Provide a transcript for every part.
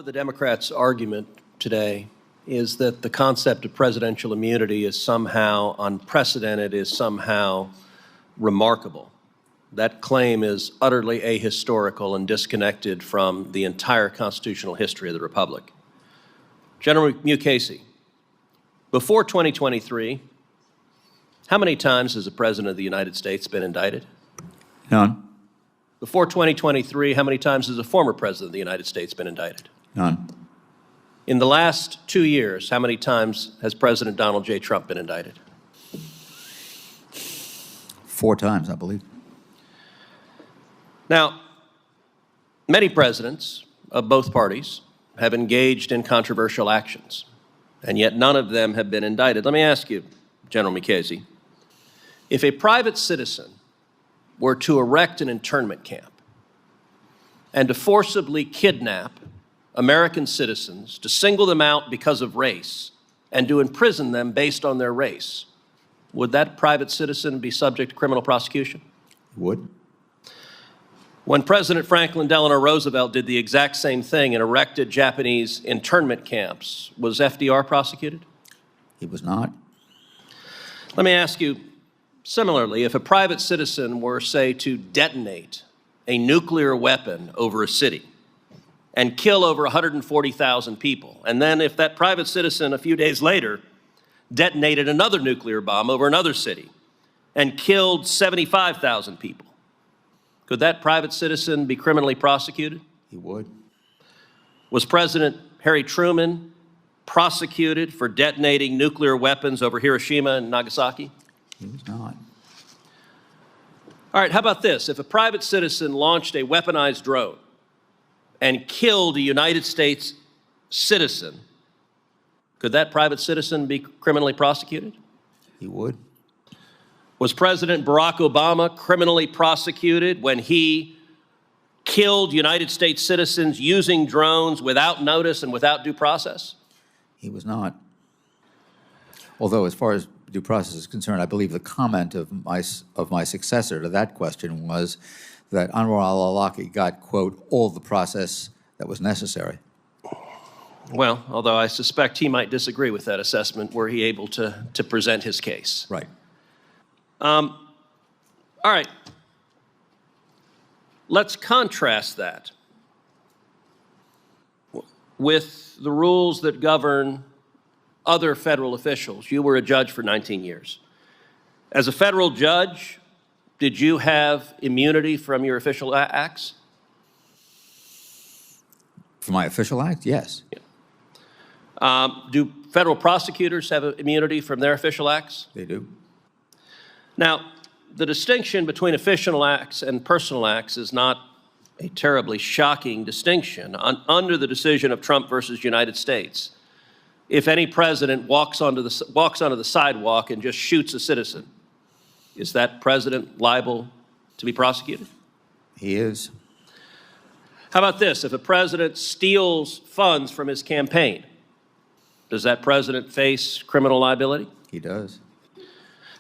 The Democrats' argument today is that the concept of presidential immunity is somehow unprecedented, is somehow remarkable. That claim is utterly ahistorical and disconnected from the entire constitutional history of the Republic. General Mukasey, before 2023, how many times has the President of the United States been indicted? None. Before 2023, how many times has a former President of the United States been indicted? None. In the last 2 years, how many times has President Donald J. Trump been indicted? 4 times, I believe. Now, many presidents of both parties have engaged in controversial actions, and yet none of them have been indicted. Let me ask you, General Mukasey, if a private citizen were to erect an internment camp and to forcibly kidnap American citizens, to single them out because of race, and to imprison them based on their race, would that private citizen be subject to criminal prosecution? Would. When President Franklin Delano Roosevelt did the exact same thing and erected Japanese internment camps, was FDR prosecuted? He was not. Let me ask you, similarly, if a private citizen were, say, to detonate a nuclear weapon over a city and kill over 140,000 people, and then if that private citizen a few days later detonated another nuclear bomb over another city and killed 75,000 people, could that private citizen be criminally prosecuted? He would. Was President Harry Truman prosecuted for detonating nuclear weapons over Hiroshima and Nagasaki? He was not. All right, how about this? If a private citizen launched a weaponized drone and killed a United States citizen, could that private citizen be criminally prosecuted? He would. Was President Barack Obama criminally prosecuted when he killed United States citizens using drones without notice and without due process? He was not. Although, as far as due process is concerned, I believe the comment of my successor to that question was that Anwar al-Awlaki got, quote, all the process that was necessary. Well, although I suspect he might disagree with that assessment were he able to present his case. Right. All right. Let's contrast that with the rules that govern other federal officials. You were a judge for 19 years. As a federal judge, did you have immunity from your official acts? For my official act, yes. Yeah. Do federal prosecutors have immunity from their official acts? They do. Now, the distinction between official acts and personal acts is not a terribly shocking distinction. Under the decision of Trump versus United States, if any president walks onto the sidewalk and just shoots a citizen, is that president liable to be prosecuted? He is. How about this? If a president steals funds from his campaign, does that president face criminal liability? He does.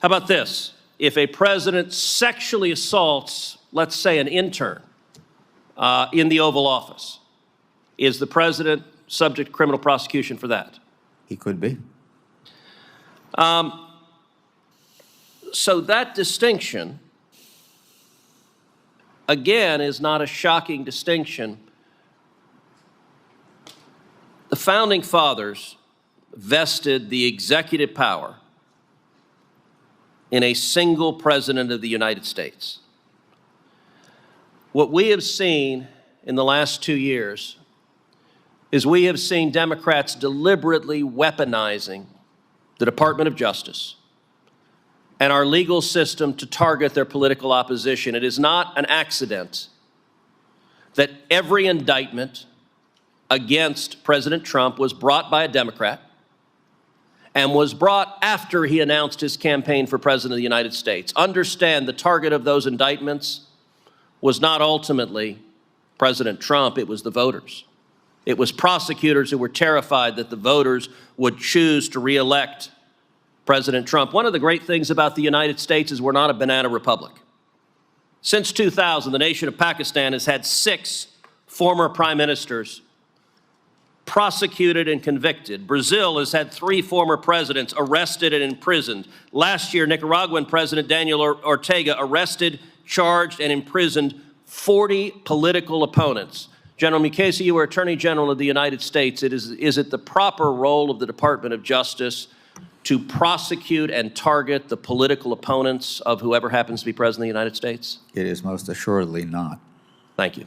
How about this? If a president sexually assaults, let's say, an intern in the Oval Office, is the president subject to criminal prosecution for that? He could be. So that distinction, again, is not a shocking distinction. The Founding Fathers vested the executive power in a single president of the United States. What we have seen in the last 2 years is we have seen Democrats deliberately weaponizing the Department of Justice and our legal system to target their political opposition. It is not an accident that every indictment against President Trump was brought by a Democrat and was brought after he announced his campaign for President of the United States. Understand the target of those indictments was not ultimately President Trump, it was the voters. It was prosecutors who were terrified that the voters would choose to re-elect President Trump. One of the great things about the United States is we're not a banana republic. Since 2000, the nation of Pakistan has had 6 former prime ministers prosecuted and convicted. Brazil has had 3 former presidents arrested and imprisoned. Last year, Nicaraguan President Daniel Ortega arrested, charged, and imprisoned 40 political opponents. General Mukasey, you are Attorney General of the United States. Is it the proper role of the Department of Justice to prosecute and target the political opponents of whoever happens to be President of the United States? It is most assuredly not. Thank you.